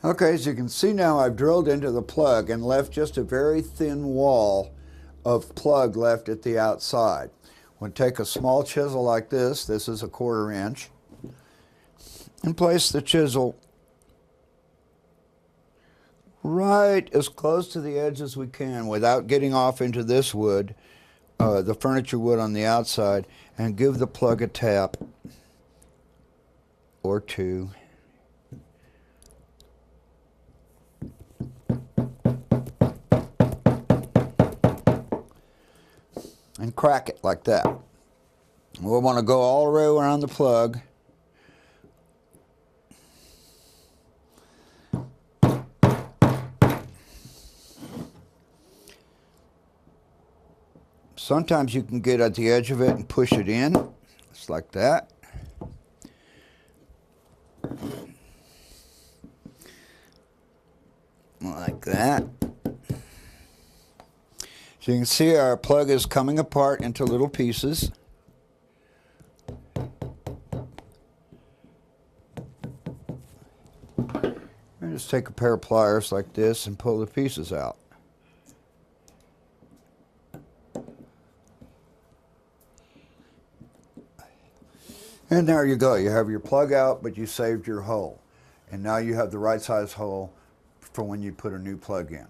Okay, as you can see now, I've drilled into the plug and left just a very thin wall of plug left at the outside. We'll take a small chisel like this is a 1/4 inch, and place the chisel right as close to the edge as we can without getting off into this wood, the furniture wood on the outside, and give the plug a tap or two. And crack it like that. We'll want to go all the way around the plug. Sometimes you can get at the edge of it and push it in, just like that. Like that. So you can see our plug is coming apart into little pieces. And just take a pair of pliers like this and pull the pieces out. And there you go. You have your plug out, but you saved your hole. And now you have the right size hole for when you put a new plug in.